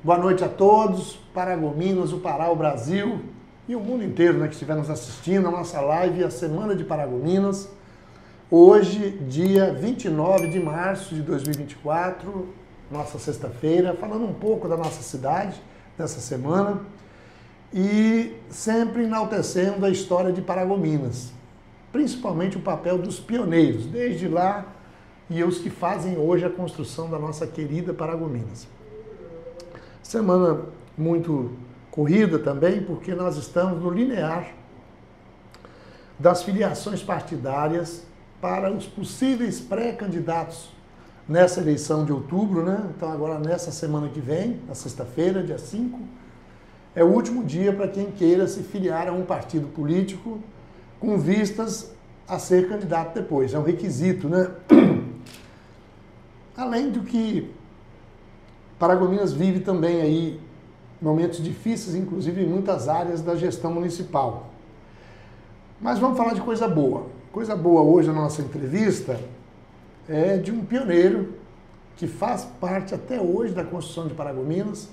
Boa noite a todos, Paragominas, o Pará, o Brasil e o mundo inteiro, né, que estiver nos assistindo a nossa live, a Semana de Paragominas. Hoje, dia 29 de março de 2024, nossa sexta-feira, falando um pouco da nossa cidade, dessa semana, e sempre enaltecendo a história de Paragominas, principalmente o papel dos pioneiros, desde lá e os que fazem hoje a construção da nossa querida Paragominas. Semana muito corrida também, porque nós estamos no linear das filiações partidárias para os possíveis pré-candidatos nessa eleição de outubro, né? Então agora nessa semana que vem, na sexta-feira, dia 5, é o último dia para quem queira se filiar a um partido político com vistas a ser candidato depois. É um requisito, né? Além do que Paragominas vive também aí momentos difíceis, inclusive em muitas áreas da gestão municipal. Mas vamos falar de coisa boa. Coisa boa hoje na nossa entrevista é de um pioneiro que faz parte até hoje da construção de Paragominas.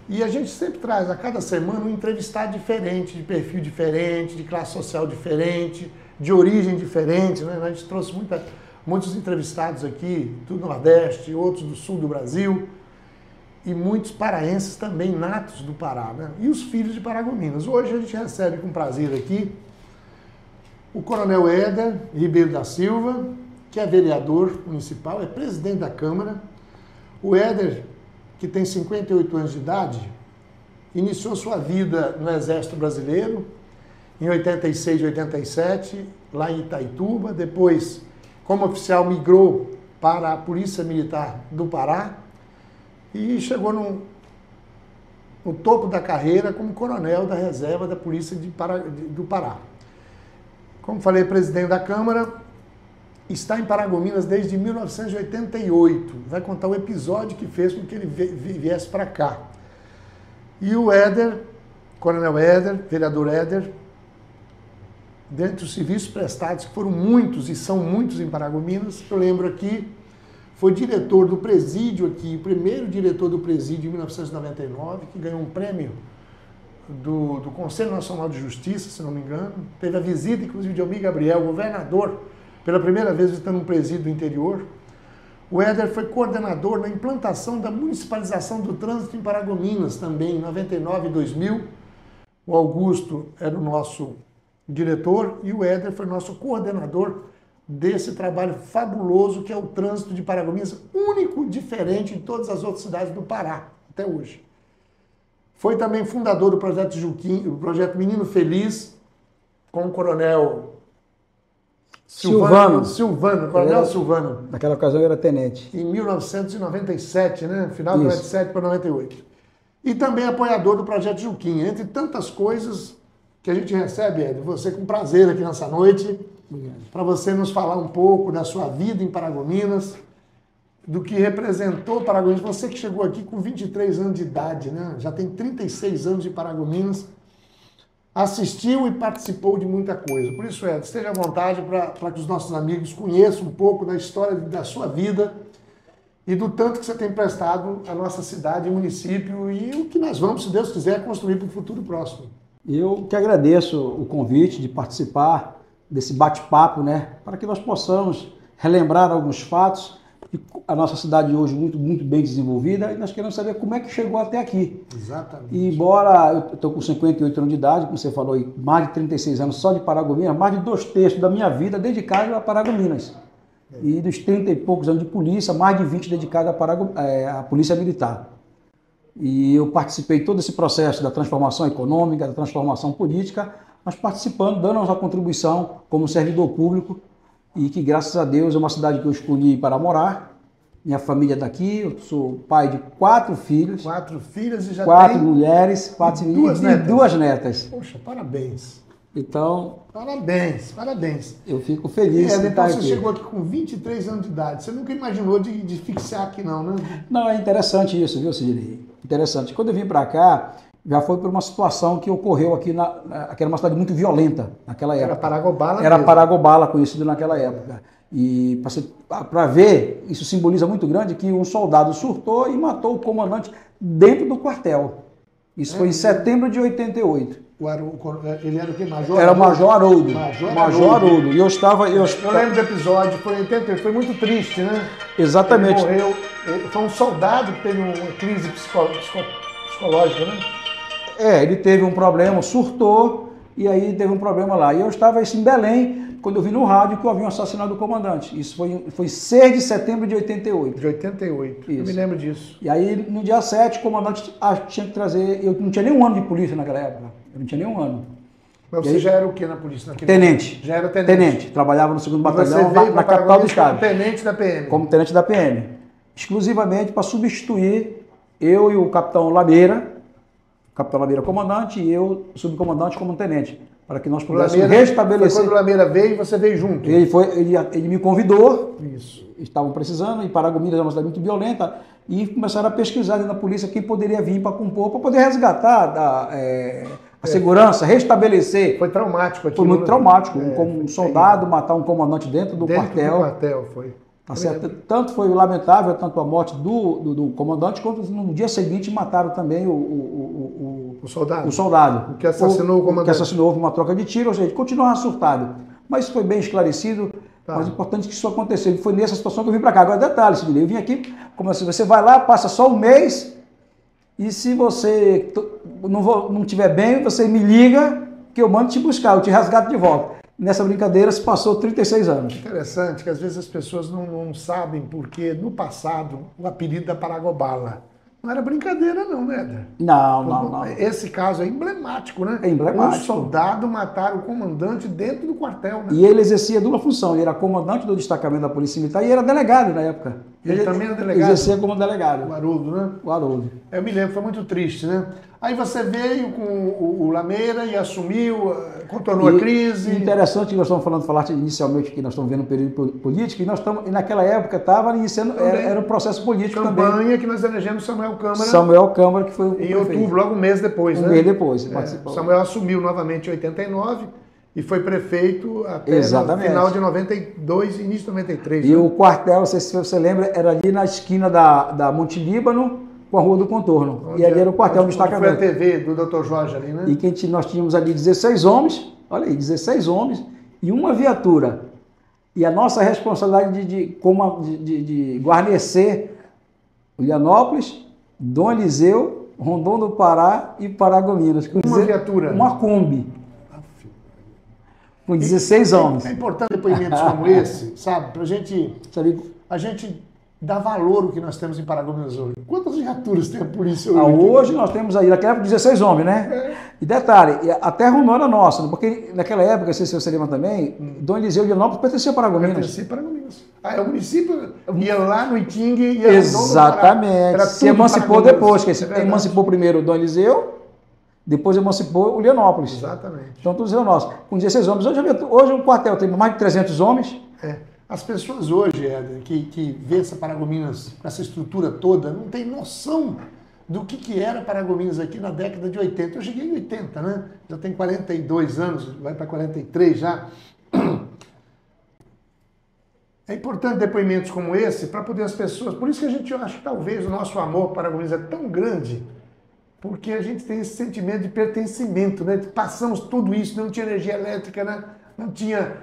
E a gente sempre traz a cada semana um entrevistado diferente, de perfil diferente, de classe social diferente, de origem diferente, né? A gente trouxe muitos entrevistados aqui do Nordeste, outros do Sul do Brasil, e muitos paraenses também natos do Pará, né? E os filhos de Paragominas. Hoje a gente recebe com prazer aqui o Coronel Éder Ribeiro da Silva, que é vereador municipal, é presidente da Câmara. O Éder, que tem 58 anos de idade, iniciou sua vida no Exército Brasileiro em 86 e 87, lá em Itaituba. Depois, como oficial, migrou para a Polícia Militar do Pará e chegou no topo da carreira como coronel da reserva da Polícia do Pará. Como falei, presidente da Câmara, está em Paragominas desde 1988. Vai contar o episódio que fez com que ele viesse para cá. E o Éder, Coronel Éder, vereador Éder, dentre os serviços prestados, que foram muitos e são muitos em Paragominas, eu lembro aqui, foi diretor do presídio aqui, o primeiro diretor do presídio em 1999, que ganhou um prêmio do Conselho Nacional de Justiça, se não me engano. Teve a visita, inclusive, de Almir Gabriel, governador, pela primeira vez visitando um presídio do interior. O Éder foi coordenador na implantação da municipalização do trânsito em Paragominas, também em 99 e 2000. O Augusto era o nosso diretor e o Éder foi nosso coordenador desse trabalho fabuloso que é o trânsito de Paragominas, único, diferente em todas as outras cidades do Pará, até hoje. Foi também fundador do projeto Juquim, o projeto Menino Feliz, com o Coronel Silvano, Coronel Silvano. Naquela ocasião eu era tenente. Em 1997, né? Final de 97 para 98. E também apoiador do projeto Juquim, entre tantas coisas que a gente recebe, Ed, você com prazer aqui nessa noite, para você nos falar um pouco da sua vida em Paragominas, do que representou Paragominas. Você que chegou aqui com 23 anos de idade, né? Já tem 36 anos de Paragominas, assistiu e participou de muita coisa. Por isso, Ed, esteja à vontade para que os nossos amigos conheçam um pouco da história da sua vida e do tanto que você tem prestado à nossa cidade e município e o que nós vamos, se Deus quiser, construir para o futuro próximo. Eu que agradeço o convite de participar desse bate-papo, né? Para que nós possamos relembrar alguns fatos. A nossa cidade hoje muito bem desenvolvida e nós queremos saber como é que chegou até aqui. Exatamente. E embora eu estou com 58 anos de idade, como você falou aí, mais de 36 anos só de Paragominas, mais de 2/3 da minha vida dedicado a Paragominas. E dos 30 e poucos anos de polícia, mais de 20 dedicado à Polícia Militar. E eu participei de todo esse processo da transformação econômica, da transformação política, mas participando, dando a nossa contribuição como servidor público, e que, graças a Deus, é uma cidade que eu escolhi para morar. Minha família é daqui, eu sou pai de 4 filhos. 4 filhas e já 4 tem mulheres, 4 meninas e 2 netas. Poxa, parabéns. Então... Parabéns. Eu fico feliz de estar então aqui. Você chegou aqui com 23 anos de idade. Você nunca imaginou de fixar aqui não, né? Não, é interessante isso, viu, Sidney? Interessante. Quando eu vim para cá, já foi por uma situação que ocorreu aqui, que era uma cidade muito violenta naquela época. Era Paragobala Era mesmo. Paragobala, conhecido naquela época. E para ver, isso simboliza muito grande que um soldado surtou e matou o comandante dentro do quartel. Isso foi em setembro de 88. Ele era o quê? Major? Era o Major Haroldo. Major Haroldo. E eu lembro do episódio, foi em 88, foi muito triste, né? Exatamente. Ele morreu. Foi um soldado que teve uma crise psicológica, né? Ele teve um problema, surtou, e aí teve um problema lá. E eu estava em Belém, quando eu vi no rádio que haviam assassinado o comandante. Isso foi 6 de setembro de 88. De 88, Isso. Eu me lembro disso. E aí, no dia 7, o comandante tinha que trazer... Eu não tinha nem um ano de polícia naquela época. Eu não tinha nem um ano. Mas você já era o que na polícia? Tenente. Já era tenente. Tenente. Trabalhava no 2º Batalhão, na capital do estado. Como tenente da PM. Como tenente da PM. Exclusivamente para substituir eu e o capitão Lameira comandante, e eu, subcomandante, como tenente. Para que nós pudéssemos restabelecer... Foi quando o Lameira veio e você veio junto? Ele me convidou. Isso. Estavam precisando, e Paragominas é uma cidade muito violenta, e começaram a pesquisar dentro da polícia quem poderia vir para compor, para poder resgatar a segurança, restabelecer. Foi traumático aquilo. Foi muito traumático, como um soldado matar um comandante dentro do quartel. Dentro do quartel, foi. Tá certo? Tanto foi lamentável, tanto a morte do comandante, quanto no dia seguinte mataram também o soldado. O que assassinou o comandante. Que assassinou, houve uma troca de tiro, ou seja, continuava surtado. Mas isso foi bem esclarecido. Tá. Mas o importante é que isso aconteceu. E foi nessa situação que eu vim para cá. Agora, detalhe, Sidney, eu vim aqui, como assim, você vai lá, passa só um mês, e se você não estiver bem, você me liga, que eu mando te buscar, eu te resgato de volta. Nessa brincadeira se passou 36 anos. Interessante que às vezes as pessoas não sabem porque no passado o apelido da Paragobala não era brincadeira não, né, Éder? Não. Esse caso é emblemático, né? É emblemático. Um soldado mataram o comandante dentro do quartel, né? E ele exercia dupla função. Ele era comandante do destacamento da Polícia Militar e era delegado na época. Ele também era delegado? Exercia como delegado. O Haroldo, né? O Haroldo. Eu me lembro, foi muito triste, né? Aí você veio com o Lameira e assumiu, contornou a crise. Interessante que nós estamos falaste inicialmente que nós estamos vendo um período político, e naquela época estava iniciando, era um processo político também. Campanha que nós elegemos Samuel Câmara. Samuel Câmara, que foi o em outubro, logo um mês depois, né? Um mês depois. Samuel assumiu novamente em 89 e foi prefeito até no final de 92 e início de 93. E o quartel, não sei se você lembra, era ali na esquina da Monte Líbano, com a Rua do Contorno. E ali era o quartel do destacamento. Foi a TV do Dr. Jorge ali, né? E nós tínhamos ali 16 homens, olha aí, 16 homens e uma viatura. E a nossa responsabilidade de guarnecer Ulianópolis, Dom Eliseu, Rondon do Pará e Paragominas. Uma viatura? Uma Kombi. Com 16 homens. É importante depoimentos como esse, sabe? Pra gente... A gente dá valor ao que nós temos em Paragominas hoje. Quantas viaturas tem a polícia hoje? Hoje nós temos aí, naquela época, 16 homens, né? E detalhe, a terra não era nossa, porque naquela época, não sei se você lembra também, Dom Eliseu de Ulianópolis pertencia a Paragominas. Pertencia a Paragominas. O município ia lá no Itingue e ia exatamente. Se emancipou depois, que emancipou primeiro Dom Eliseu, depois emancipou Ulianópolis. Exatamente. Então tudo era nosso. Com 16 homens. Hoje o quartel tem mais de 300 homens. As pessoas hoje, Éder, que vê essa Paragominas, essa estrutura toda, não tem noção do que era Paragominas aqui na década de 80. Eu cheguei em 80, né? Já tem 42 anos, vai para 43 já. É importante depoimentos como esse para poder as pessoas... Por isso que a gente acha que talvez o nosso amor para Paragominas é tão grande, porque a gente tem esse sentimento de pertencimento, né? Passamos tudo isso, não tinha energia elétrica, né? Não tinha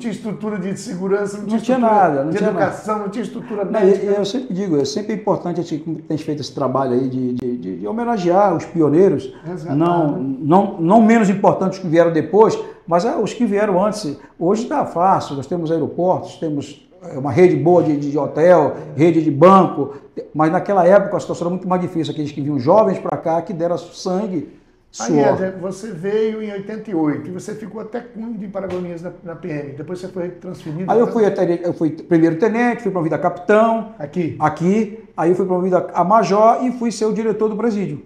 estrutura de segurança, não tinha nada, de educação, não tinha estrutura médica. Eu sempre digo, é sempre importante a gente tem feito esse trabalho aí de homenagear os pioneiros, não menos importantes que vieram depois, mas os que vieram antes. Hoje está fácil, nós temos aeroportos, temos uma rede boa de hotel, rede de banco, mas naquela época a situação era muito mais difícil, aqueles que vinham jovens para cá, que deram sangue. Aí, Éder, você veio em 88 e você ficou até quando em Paragominas na PM? Depois você foi transferido? Aí eu fui primeiro tenente, fui promovido a capitão. Aqui? Aí eu fui promovido a major e fui ser o diretor do presídio.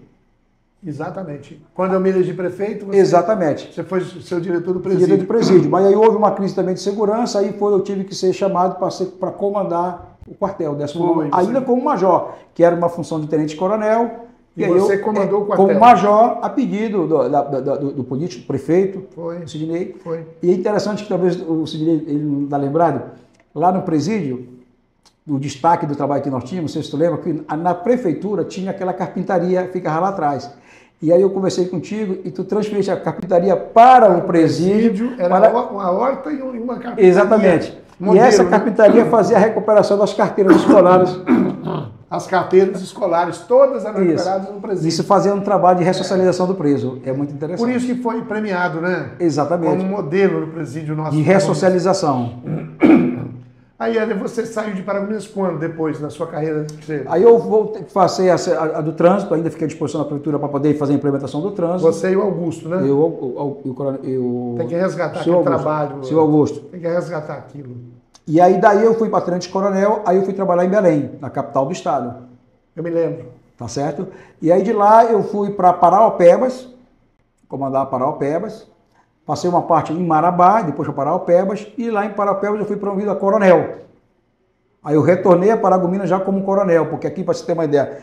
Exatamente. Quando eu me elegi prefeito, você foi ser o diretor do presídio. Diretor do presídio. Mas aí houve uma crise também de segurança, aí eu tive que ser chamado para comandar o quartel, ainda como major, que era uma função de tenente-coronel. E você comandou o quartel? Como major, a pedido do político, do prefeito, foi. Sidney. Foi. E é interessante que talvez o Sidney ele não está lembrado, Lá no presídio, o destaque do trabalho que nós tínhamos, não sei se tu lembra, que na prefeitura tinha aquela carpintaria, ficava lá atrás. E aí eu conversei contigo e tu transferiste a carpintaria para o presídio. Era uma horta e uma carpintaria. Exatamente. Modelo, e essa carpintaria fazia a recuperação das carteiras escolares. As carteiras escolares, todas eram recuperadas no presídio. Isso fazia um trabalho de ressocialização do preso. É muito interessante. Por isso que foi premiado, né? Exatamente. Como modelo no presídio nosso. De ressocialização. Aí você saiu de Paragominas quando, depois, na sua carreira? Aí eu passei a do trânsito, ainda fiquei à disposição da prefeitura para poder fazer a implementação do trânsito. Você e o Augusto, né? Eu tem que resgatar aquele trabalho. Seu Augusto. Tem que resgatar aquilo. E aí daí eu fui para Tenente Coronel, aí eu fui trabalhar em Belém, na capital do estado. Eu me lembro. Tá certo? E aí de lá eu fui para Parauapebas, comandar Parauapebas. Passei uma parte em Marabá, depois para Parauapebas, e lá em Parauapebas eu fui promovido a coronel. Aí eu retornei a Paragominas já como coronel, porque aqui, para você ter uma ideia,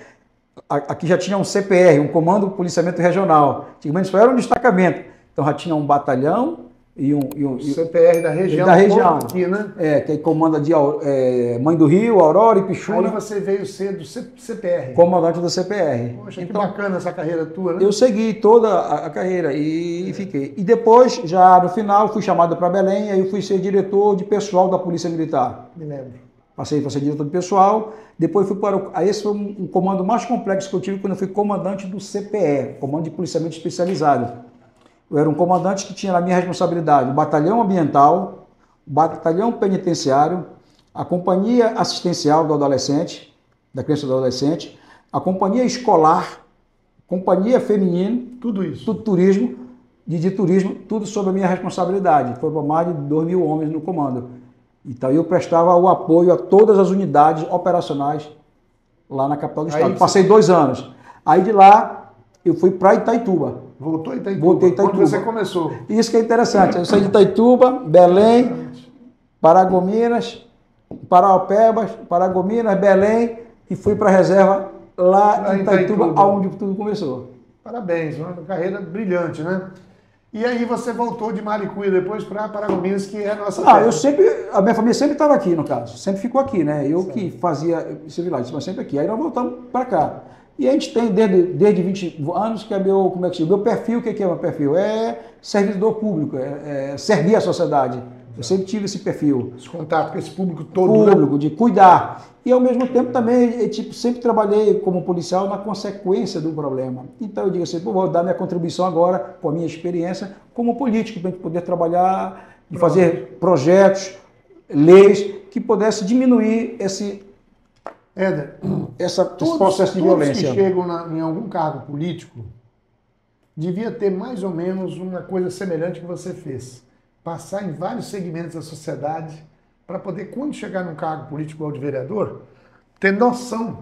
aqui já tinha um CPR, um Comando de Policiamento Regional. Antigamente só era um destacamento. Então já tinha um batalhão e um CPR da região. Da região. Aqui, né? Que comanda de Mãe do Rio, Aurora e Pichuna. Aí você veio ser do CPR. Comandante do CPR. Poxa, então, que bacana essa carreira tua, né? Eu segui toda a carreira e fiquei. E depois, já no final, fui chamado para Belém, aí eu fui ser diretor de pessoal da Polícia Militar. Me lembro. Passei para ser diretor de pessoal, depois fui para aí esse foi um comando mais complexo que eu tive quando eu fui comandante do CPE, Comando de Policiamento Especializado. Eu era um comandante que tinha na minha responsabilidade o batalhão ambiental, o batalhão penitenciário, a companhia assistencial do adolescente, da criança e do adolescente, a companhia escolar, companhia feminina, tudo isso, tudo turismo, de turismo, tudo sob a minha responsabilidade. Foi para mais de 2.000 homens no comando. Então eu prestava o apoio a todas as unidades operacionais lá na capital do estado. Passei 2 anos. Aí de lá eu fui para Itaituba. Voltou a Itaituba. Voltei a Itaituba. Onde você começou? Isso que é interessante. Eu saí de Itaituba, Belém, Paragominas, Parauapebas, Paragominas, Belém e fui para a reserva lá em Itaituba, onde tudo começou. Parabéns, uma carreira brilhante, né? E aí você voltou de Maricuia depois para Paragominas, que é a nossa terra. A minha família sempre estava aqui, no caso. Sempre ficou aqui, né? Eu que fazia esse vilagem, mas sempre aqui. Aí nós voltamos para cá. E a gente tem desde 20 anos que é meu, como é que chama? Meu perfil, o que é meu perfil? É servidor público, é servir a sociedade. Eu sempre tive esse perfil. Esse contato com esse público todo. Público, né? De cuidar. E ao mesmo tempo também, sempre trabalhei como policial na consequência do problema. Então eu digo assim, vou dar minha contribuição agora, com a minha experiência, como político, para a gente poder trabalhar e fazer projetos, leis, que pudesse diminuir esse processo de violência. Todos que chegam em algum cargo político, devia ter mais ou menos uma coisa semelhante que você fez. Passar em vários segmentos da sociedade para poder, quando chegar num cargo político igual de vereador, ter noção,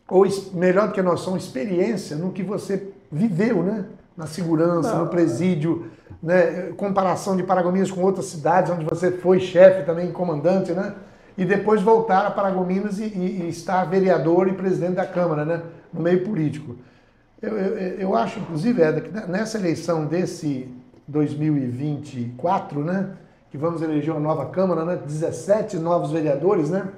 ou melhor do que noção, experiência no que você viveu, né? Na segurança, no presídio, né? Comparação de Paragominas com outras cidades, onde você foi chefe também, comandante, né? E depois voltar a Paragominas e estar vereador e presidente da Câmara, né? No meio político. Eu acho, inclusive, Eda, que nessa eleição desse 2024, né? Que vamos eleger uma nova Câmara, né? 17 novos vereadores, né?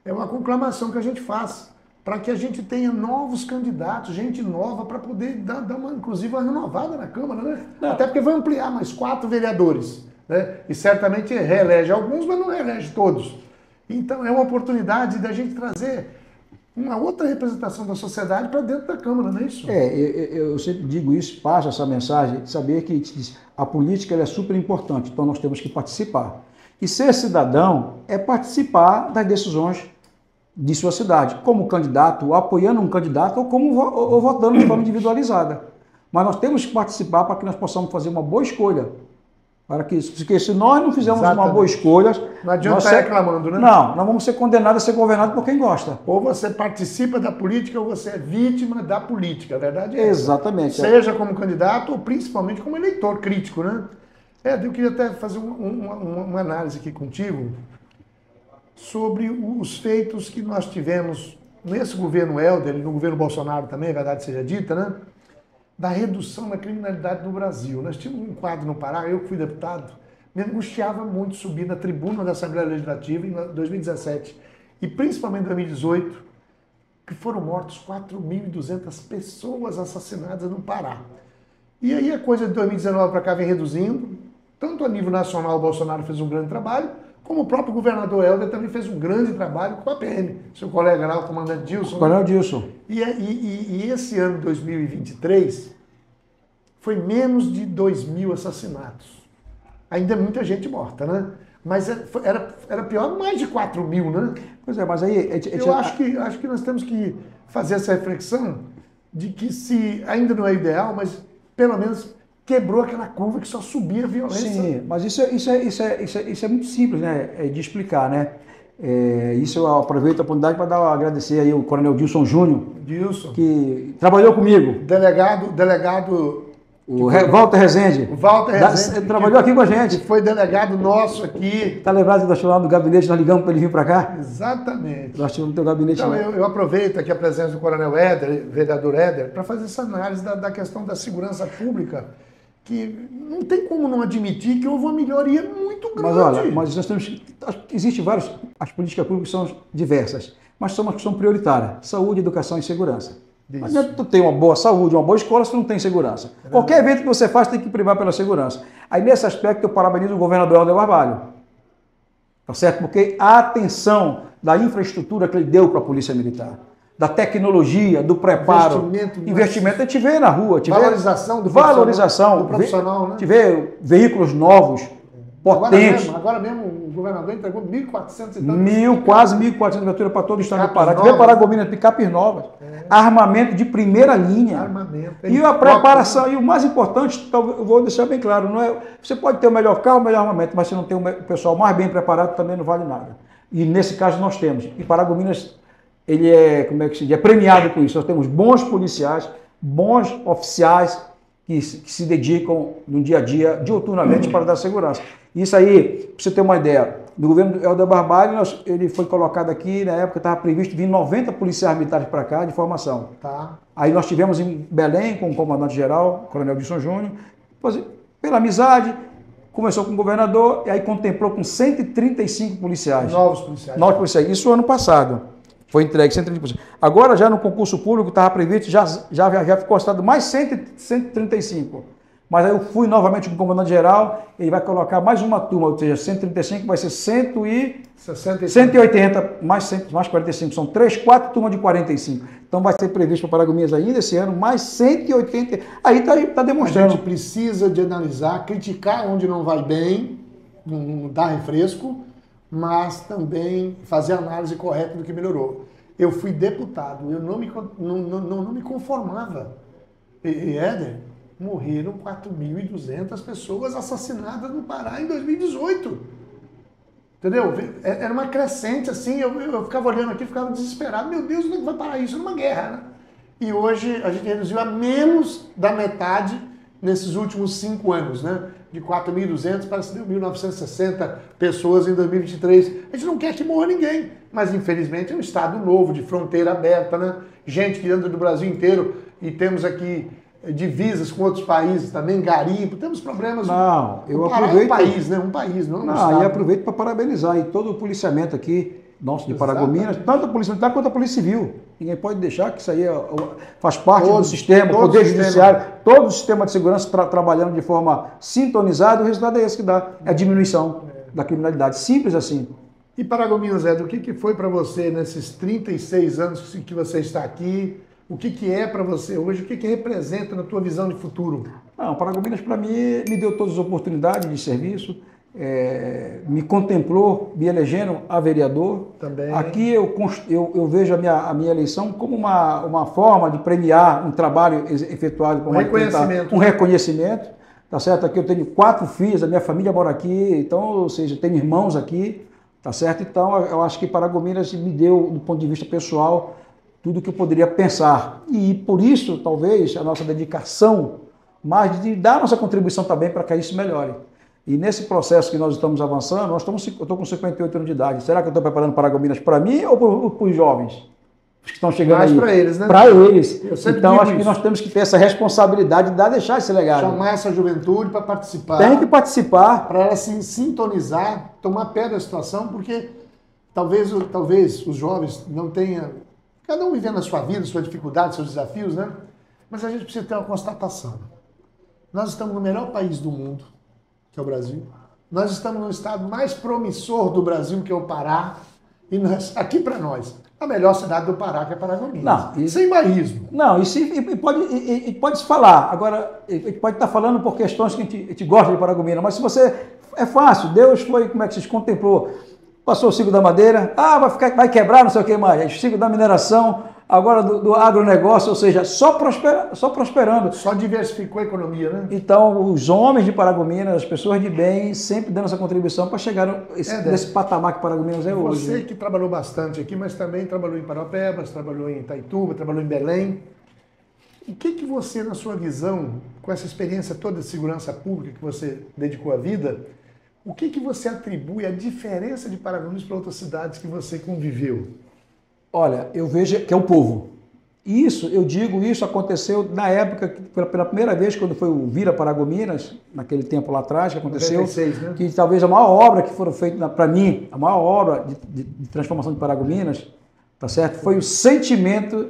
É uma conclamação que a gente faz para que a gente tenha novos candidatos, gente nova, para poder dar inclusive uma renovada na Câmara, né? Até porque vai ampliar mais 4 vereadores, né? E certamente reelege alguns, mas não reelege todos. Então é uma oportunidade da gente trazer uma outra representação da sociedade para dentro da Câmara, não é isso? Eu sempre digo isso, passo essa mensagem, de saber que a política ela é super importante, então nós temos que participar. E ser cidadão é participar das decisões de sua cidade, como candidato, apoiando um candidato ou votando de forma individualizada. Mas nós temos que participar para que nós possamos fazer uma boa escolha. Porque se nós não fizermos uma boa escolha... Não adianta estar reclamando, né? Não, nós vamos ser condenados a ser governados por quem gosta. Ou você participa da política ou você é vítima da política, a verdade é essa. Exatamente. Seja como candidato ou principalmente como eleitor crítico, né? Eu queria até fazer uma análise aqui contigo sobre os feitos que nós tivemos nesse governo Helder e no governo Bolsonaro também, a verdade seja dita, né? Da redução da criminalidade no Brasil. Nós tínhamos um quadro no Pará, eu que fui deputado, Me angustiava muito subir na tribuna da Assembleia Legislativa em 2017 e principalmente em 2018, que foram mortos 4.200 pessoas assassinadas no Pará. E aí a coisa de 2019 para cá vem reduzindo, tanto a nível nacional o Bolsonaro fez um grande trabalho, como o próprio governador Helder também fez um grande trabalho com a PM. Seu colega lá, o comandante Dilson. Coronel Dilson. E esse ano, 2023, foi menos de 2.000 assassinatos. Ainda é muita gente morta, né? Mas era pior mais de 4.000, né? Pois é, mas aí... Eu acho que nós temos que fazer essa reflexão de que se ainda não é ideal, mas pelo menos quebrou aquela curva que só subia a violência. Sim, mas isso é muito simples, né, de explicar, né? Isso eu aproveito a oportunidade para agradecer aí o Coronel Dilson Júnior, que trabalhou comigo. Delegado o Walter Rezende. O Walter Rezende. Ele trabalhou aqui com a gente. Que foi delegado nosso aqui. Está lembrado que nós chamamos no gabinete, nós ligamos para ele vir para cá? Exatamente. Nós tínhamos no teu gabinete. Então, eu aproveito aqui a presença do Coronel Éder, vereador Éder, para fazer essa análise da questão da segurança pública, que não tem como não admitir que houve uma melhoria muito grande. Mas olha, nós temos, existem várias, as políticas públicas são diversas, mas são uma questão prioritária: saúde, educação e segurança. Não adianta tu ter uma boa saúde, uma boa escola se tu não tem segurança. Qualquer evento que você faz tem que privar pela segurança. Aí nesse aspecto eu parabenizo o governador Helder Barbalho. Tá certo? Porque a atenção da infraestrutura que ele deu para a Polícia Militar, da tecnologia, do preparo, investimento a gente vê na rua, valorização do profissional, né? Tiver veículos novos, potentes. Agora mesmo o governador entregou 1.400 e tantos. Quase 1.400 viaturas para todo o estado do Pará. Tiver Paragominas, picapes novas. Armamento de primeira linha. E a preparação, e o mais importante, eu vou deixar bem claro, não é, você pode ter o melhor carro, o melhor armamento, mas se não tem o pessoal mais bem preparado, também não vale nada. E nesse caso nós temos. E Paragominas, ele é, como é que se diz, é premiado com isso. Nós temos bons policiais, bons oficiais que se dedicam no dia a dia, diuturnamente, para dar segurança. Isso aí, para você ter uma ideia, no governo do Helder Barbalho, ele foi colocado aqui, na época estava previsto vir 90 policiais militares para cá de formação. Tá. Aí nós tivemos em Belém com o comandante-geral, Coronel Dilson Júnior, pela amizade, começou com o governador e aí contemplou com 135 policiais. Novos policiais. Isso ano passado. Foi entregue 130%. Agora, já no concurso público, estava previsto, já ficou constado mais 135. Mas aí eu fui novamente com o comandante-geral, ele vai colocar mais uma turma, ou seja, 135 vai ser 180, mais 45. São 4 turmas de 45. Então vai ser previsto para Paragominas ainda esse ano, mais 180. Aí está demonstrando. A gente precisa de analisar, criticar onde não vai bem, não dá refresco, mas também fazer a análise correta do que melhorou. Eu fui deputado, eu não me conformava. E Éder, morreram 4.200 pessoas assassinadas no Pará em 2018. Entendeu? Era uma crescente assim, eu ficava olhando aqui, ficava desesperado. Meu Deus, onde vai parar isso? É uma guerra, né? E hoje a gente reduziu a menos da metade nesses últimos 5 anos, né? De 4.200 para 1.960 pessoas em 2023. A gente não quer que morra ninguém, mas infelizmente é um estado novo, de fronteira aberta, né? Gente que anda do Brasil inteiro e temos aqui divisas com outros países também, garimpo, temos problemas. Não, eu aproveito. Um país, não um estado. E aproveito para parabenizar aí todo o policiamento aqui, nosso de Paragominas, tanto a Polícia Militar quanto a Polícia Civil. Ninguém pode deixar que isso aí faz parte do sistema, Poder Judiciário, todo o sistema de segurança trabalhando de forma sintonizada, o resultado é esse que dá, é a diminuição da criminalidade. Simples assim. E Paragominas, Zé, o que foi para você nesses 36 anos que você está aqui? O que é para você hoje? O que representa na tua visão de futuro? Não, Paragominas para mim me deu todas as oportunidades de serviço, me contemplou, me elegendo a vereador. Também. Aqui eu vejo a minha eleição como uma forma de premiar um trabalho efetuado com reconhecimento. Um reconhecimento. Tá certo? Aqui eu tenho 4 filhas, a minha família mora aqui, então, ou seja, tenho irmãos aqui, tá certo? Então eu acho que Paragominas me deu, do ponto de vista pessoal, tudo que eu poderia pensar. E por isso, talvez, a nossa dedicação, mas de dar nossa contribuição também para que isso melhore. E nesse processo que nós estamos avançando, eu estou com 58 anos de idade. Será que eu estou preparando Paragominas para mim ou para os jovens? que estão chegando mais aí. para eles, né? Para eles. Eu sempre Então, digo acho que isso. nós temos que ter essa responsabilidade de deixar esse legado. Chamar essa juventude para participar. Tem que participar. Para ela se sintonizar, tomar pé da situação, porque talvez os jovens não tenham, cada um vivendo a sua vida, suas dificuldades, seus desafios, né? Mas a gente precisa ter uma constatação. Nós estamos no melhor país do mundo, que é o Brasil. Nós estamos no estado mais promissor do Brasil, que é o Pará. E nós, aqui para nós, a melhor cidade do Pará, que é Paragominas. Não, sem bairrismo. Não, e pode se falar. Agora, a gente pode estar falando por questões que a gente gosta de Paragominas, mas se você... É fácil, Deus foi, como é que se contemplou? Passou o ciclo da madeira, vai quebrar, não sei o que mais. O ciclo da mineração, agora do agronegócio, ou seja, só prosperando. Só diversificou a economia, né? Então, os homens de Paragominas, as pessoas de bem, sempre dando essa contribuição para chegar nesse patamar que Paragominas é hoje. Você que trabalhou bastante aqui, mas também trabalhou em Paraupebas, trabalhou em Itaituba, trabalhou em Belém. O que você, na sua visão, com essa experiência toda de segurança pública que você dedicou à vida, o que você atribui à diferença de Paragominas para outras cidades que você conviveu? Olha, eu vejo que é o povo. Isso aconteceu na época, pela primeira vez, quando foi o Vira Paragominas, naquele tempo lá atrás, que aconteceu, 96, né? Que talvez a maior obra que foram feita, para mim, a maior obra de transformação de Paragominas, tá certo? Foi o sentimento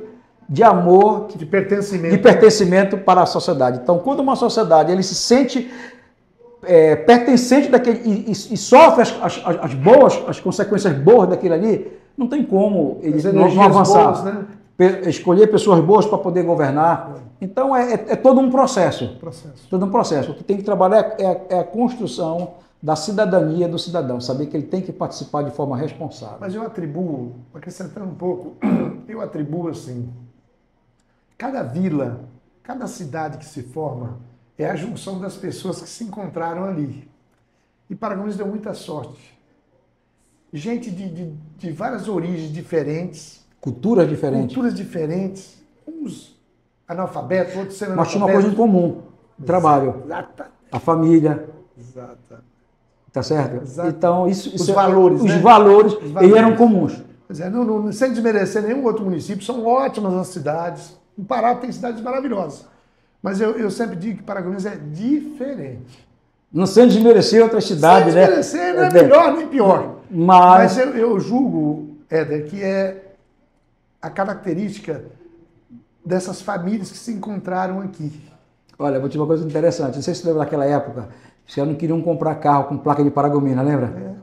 de amor, de pertencimento. Para a sociedade. Então, quando uma sociedade ele se sente pertencente daquele e sofre as consequências boas daquilo ali, não tem como eles não avançar. Boas, né? Escolher pessoas boas para poder governar. Então, é todo um processo. Todo um processo. O que tem que trabalhar é a construção da cidadania do cidadão, saber que ele tem que participar de forma responsável. Mas eu atribuo, acrescentando um pouco, eu atribuo assim, cada vila, cada cidade que se forma é a junção das pessoas que se encontraram ali. E Paragominas deu muita sorte. Gente de várias origens diferentes. Culturas diferentes. Uns analfabetos, outros sendo mas tinha uma coisa em comum, o trabalho. Exato. A família. Exato. Tá certo? Exato. Então, os valores, os valores eram comuns. Pois é, sem desmerecer nenhum outro município, são ótimas as cidades. O Pará tem cidades maravilhosas. Mas eu sempre digo que Paragominas é diferente. Não sem desmerecer outras cidades, né? Sem desmerecer, não é melhor nem pior. Mas eu julgo, Éder, que é a característica dessas famílias que se encontraram aqui. Olha, vou te dizer uma coisa interessante. Não sei se você lembra daquela época, os caras não queriam comprar carro com placa de Paragominas, lembra?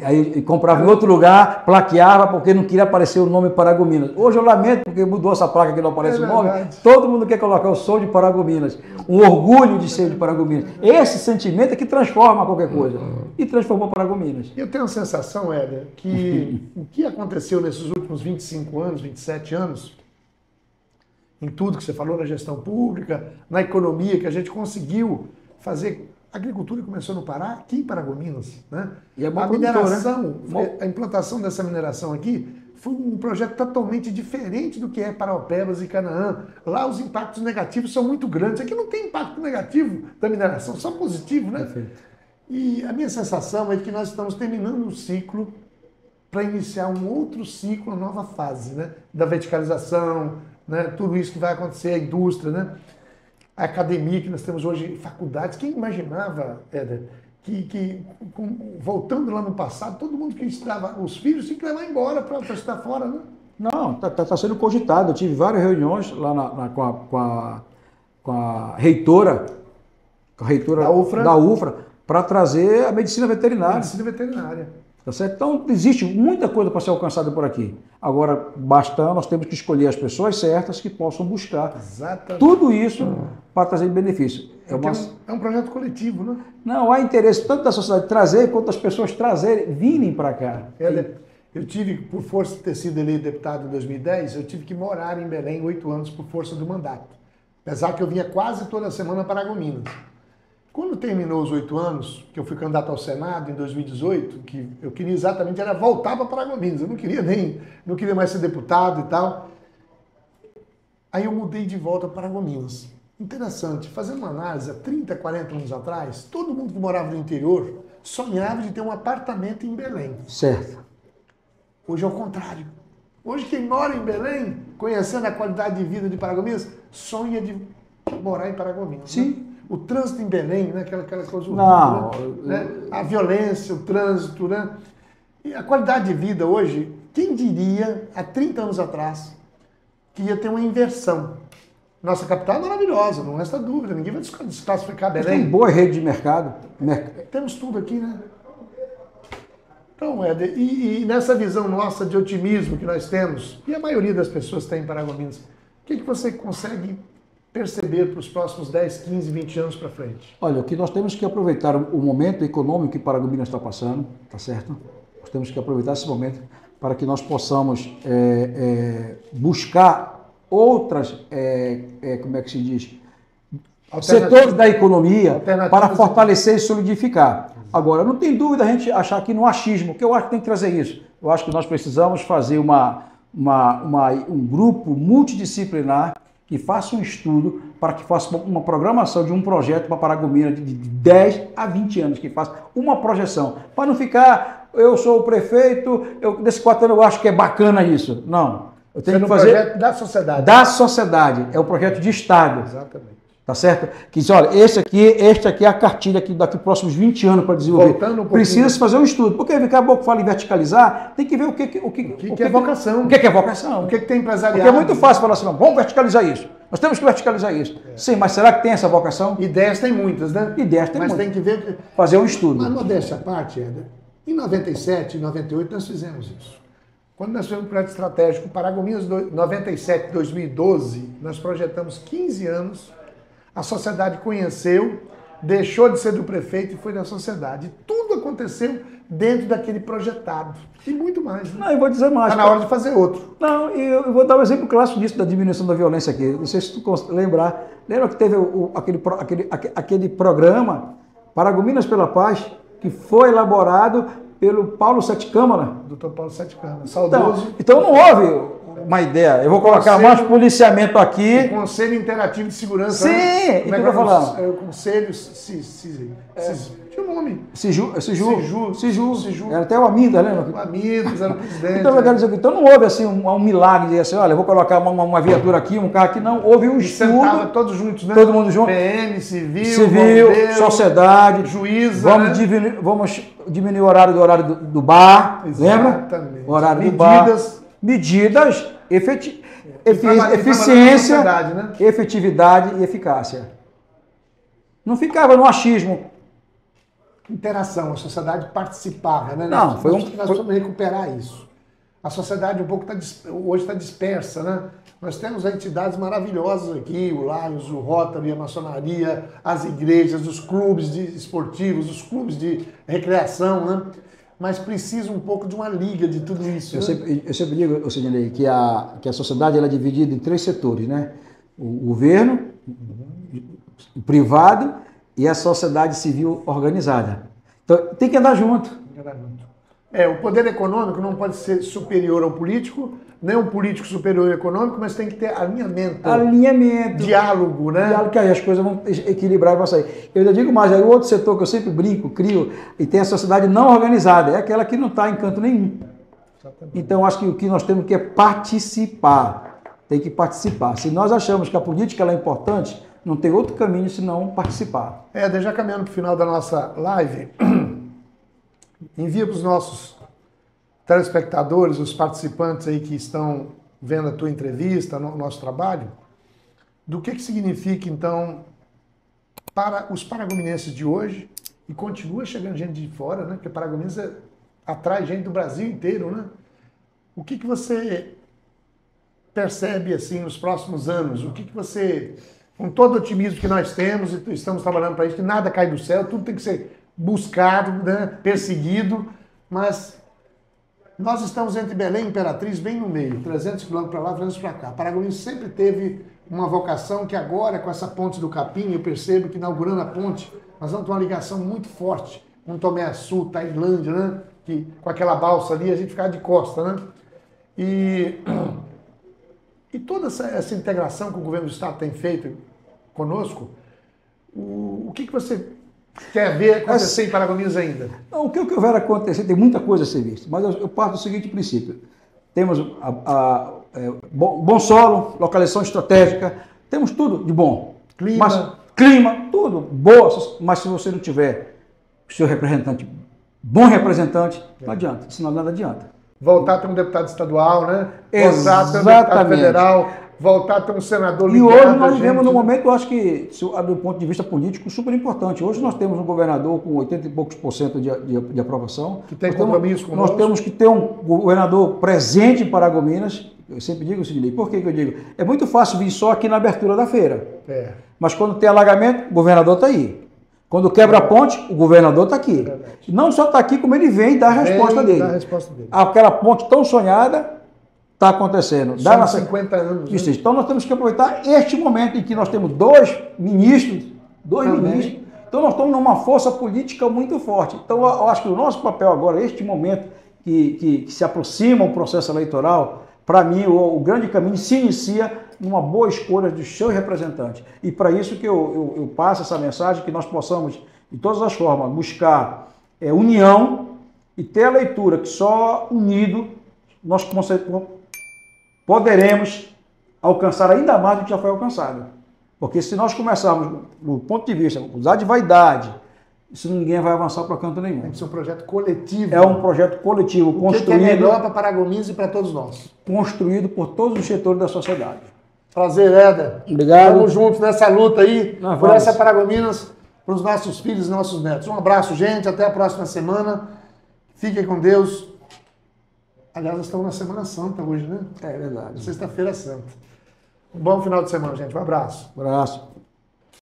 Aí comprava em outro lugar, plaqueava, porque não queria aparecer o nome Paragominas. Hoje eu lamento, porque mudou essa placa que não aparece o nome. Todo mundo quer colocar o som de Paragominas. Um orgulho de ser de Paragominas. Esse sentimento é que transforma qualquer coisa. E transformou Paragominas. Eu tenho a sensação, Éder, que o que aconteceu nesses últimos 25 anos, 27 anos, em tudo que você falou, na gestão pública, na economia, que a gente conseguiu fazer. A agricultura começou no Pará, aqui em Paragominas, né? E é a mineração, né? A implantação dessa mineração aqui foi um projeto totalmente diferente do que é Paraupebas e Canaã. Lá os impactos negativos são muito grandes. Aqui não tem impacto negativo da mineração, só positivo, né? Perfeito. E a minha sensação é que nós estamos terminando um ciclo para iniciar um outro ciclo, uma nova fase, né? Da verticalização, né? Tudo isso que vai acontecer, a indústria, né? A academia que nós temos hoje, faculdades. Quem imaginava, Éder, que voltando lá no passado, todo mundo que estudava, os filhos tinham que levar embora para estudar fora, né? Não, tá sendo cogitado. Eu tive várias reuniões lá com a reitora da UFRA para trazer a medicina veterinária. Tá certo? Então, existe muita coisa para ser alcançada por aqui. Agora, nós temos que escolher as pessoas certas que possam buscar tudo isso para trazer benefício. É um projeto coletivo, né? Não, há interesse tanto da sociedade trazer, quanto das pessoas virem para cá. Eu tive, por força de ter sido eleito deputado em 2010, eu tive que morar em Belém 8 anos por força do mandato. Apesar que eu vinha quase toda semana para Paragominas. Quando terminou os 8 anos, que eu fui candidato ao Senado em 2018, que eu queria exatamente era voltar para Paragominas, eu não queria mais ser deputado e tal. Aí eu mudei de volta para Paragominas. Interessante, fazendo uma análise, há 30, 40 anos atrás, todo mundo que morava no interior sonhava de ter um apartamento em Belém. Certo. Hoje é o contrário. Hoje quem mora em Belém, conhecendo a qualidade de vida de Paragominas, sonha de morar em Paragominas. Sim. Né? O trânsito em Belém, né? aquela coisa Não, horrível, né? A violência, o trânsito, né? E a qualidade de vida hoje, quem diria, há 30 anos atrás, que ia ter uma inversão. Nossa capital é maravilhosa, não resta dúvida, ninguém vai desclassificar Belém. Tem boa rede de mercado. Temos tudo aqui, né? Então, Éder, e nessa visão nossa de otimismo que nós temos, e a maioria das pessoas tem em Paragominas, o que você consegue perceber para os próximos 10, 15, 20 anos para frente? Olha, o que nós temos que aproveitar o momento econômico que Paragominas está passando, tá certo? Nós temos que aproveitar esse momento para que nós possamos buscar outras, como é que se diz? Setores da economia para fortalecer e solidificar. Agora, não tem dúvida a gente achar aqui no achismo, que eu acho que tem que trazer isso. Eu acho que nós precisamos fazer um grupo multidisciplinar que faça um estudo para que faça uma programação de um projeto para Paragominas de 10 a 20 anos, que faça uma projeção, para não ficar, eu sou o prefeito, desses 4 anos eu acho que é bacana isso. Não. Eu tenho que fazer projeto da sociedade. Da sociedade, é um projeto de Estado. Exatamente. Tá certo? Que diz, olha, este aqui é a cartilha que daqui próximos 20 anos para desenvolver. Precisa se fazer um estudo. Porque daqui a pouco fala em verticalizar, tem que ver o que é vocação. O que é vocação. O que tem empresariado. Porque é muito fácil falar assim, não, vamos verticalizar isso. Nós temos que verticalizar isso. Sim, mas será que tem essa vocação? Ideias tem muitas, né? Ideias tem muitas. Mas tem que ver... Fazer um estudo. Mas modéstia à parte, Éder, em 97, em 98 nós fizemos isso. Quando nós fizemos um projeto estratégico Paragominas 97, 2012, nós projetamos 15 anos. A sociedade conheceu, deixou de ser do prefeito e foi da sociedade. Tudo aconteceu dentro daquele projetado. E muito mais. Né? Não, eu vou dizer mais. Está na hora de fazer outro. Não, eu vou dar um exemplo clássico disso, da diminuição da violência aqui. Não sei se tu lembrar. Lembra que teve aquele programa Paragominas pela Paz, que foi elaborado pelo Paulo Sete Câmara? Doutor Paulo Sete Câmara, saudoso. Então não houve uma ideia. Eu vou colocar mais policiamento aqui. O Conselho Interativo de Segurança. Sim, né? Como é que eu vou falar? O Conselho... Tinha um nome. Siju. Siju. Era até o Amindas, lembra? O Amindas era o presidente. Então eu quero dizer que então não houve assim um milagre de assim, olha, eu vou colocar uma viatura aqui, um carro aqui, não. Houve um estudo. Sentava todos juntos, né? Todo mundo junto. PM, civil, bombeiro, sociedade, juíza. Vamos diminuir o horário do bar. Exatamente. Lembra? O horário do bar. Medidas, eficiência, né? efetividade e eficácia. Não ficava no achismo. Interação, a sociedade participava, né? Não, nós precisamos recuperar isso. A sociedade um pouco hoje está dispersa, né? Nós temos entidades maravilhosas aqui, o Lions, o Rotary, a maçonaria, as igrejas, os clubes esportivos, os clubes de recreação, né? Mas precisa um pouco de uma liga de tudo isso. Eu sempre digo, Sidney, que a sociedade ela é dividida em 3 setores, né? O governo, o privado e a sociedade civil organizada. Então, tem que andar junto. O poder econômico não pode ser superior ao político, nem um político superior ao econômico, mas tem que ter alinhamento. Diálogo, né? Diálogo, que aí as coisas vão equilibrar e vão sair. Eu ainda digo mais, aí o outro setor que eu sempre brinco, crio, e tem a sociedade não organizada, é aquela que não está em canto nenhum. Exatamente. Então, acho que o que nós temos que é participar. Tem que participar. Se nós achamos que a política ela é importante, não tem outro caminho senão participar. Já caminhando para o final da nossa live, envia para os nossos telespectadores, os participantes aí que estão vendo a tua entrevista, o nosso trabalho, do que significa, então, para os paragominenses de hoje, e continua chegando gente de fora, né? Porque Paragominas atrai gente do Brasil inteiro, né? O que você percebe, assim, nos próximos anos? O que você, com todo o otimismo que nós temos, e estamos trabalhando para isso, que nada cai do céu, tudo tem que ser buscado, né? Perseguido, mas nós estamos entre Belém e Imperatriz, bem no meio, 300 quilômetros para lá, 300 para cá. Paragominas sempre teve uma vocação que agora, com essa ponte do Capim, eu percebo que inaugurando a ponte, nós vamos ter uma ligação muito forte com Tomé Açu, Tailândia, né? Que, com aquela balsa ali, a gente ficava de costa, né? E toda essa integração que o governo do Estado tem feito conosco, o que você quer ver acontecer em Paragominas ainda? Não, o que houver acontecer, tem muita coisa a ser vista, mas eu parto do seguinte princípio. temos bom solo, localização estratégica, temos tudo de bom. Clima, tudo boa, mas se você não tiver o seu representante, bom representante, não adianta, senão nada adianta. Voltar a ter um deputado estadual, né? Exatamente. Voltar a ter um deputado federal, voltar a ter um senador ligado. E hoje nós vivemos num momento, eu acho que, do ponto de vista político, super importante. Hoje nós temos um governador com 80 e poucos por cento de aprovação. Que tem compromisso com nós temos que ter um governador presente em Paragominas. Eu sempre digo o seguinte, por que eu digo? É muito fácil vir só aqui na abertura da feira. Mas quando tem alagamento, o governador está aí. Quando quebra a ponte, o governador está aqui. Não só está aqui, como ele vem e dá a resposta dele. Aquela ponte tão sonhada está acontecendo. São 50 anos. Isso. Então nós temos que aproveitar este momento em que nós temos dois ministros. Então nós estamos numa força política muito forte. Então eu acho que o nosso papel agora, este momento que se aproxima o processo eleitoral, para mim o grande caminho se inicia numa boa escolha dos seus representantes. E para isso que eu passo essa mensagem, que nós possamos, de todas as formas, buscar união e ter a leitura que só unido nós poderemos alcançar ainda mais do que já foi alcançado. Porque se nós começarmos, do ponto de vista, usar de vaidade, isso ninguém vai avançar para canto nenhum. Tem que ser um projeto coletivo. É um projeto coletivo, construído... que é melhor para Paragominas e para todos nós. Construído por todos os setores da sociedade. Prazer, Éder. Obrigado. Estamos juntos nessa luta aí, por essa Paragominas, para os nossos filhos e nossos netos. Um abraço, gente. Até a próxima semana. Fiquem com Deus. Aliás, nós estamos na Semana Santa hoje, né? É verdade. Sexta-feira Santa. Um bom final de semana, gente. Um abraço. Um abraço.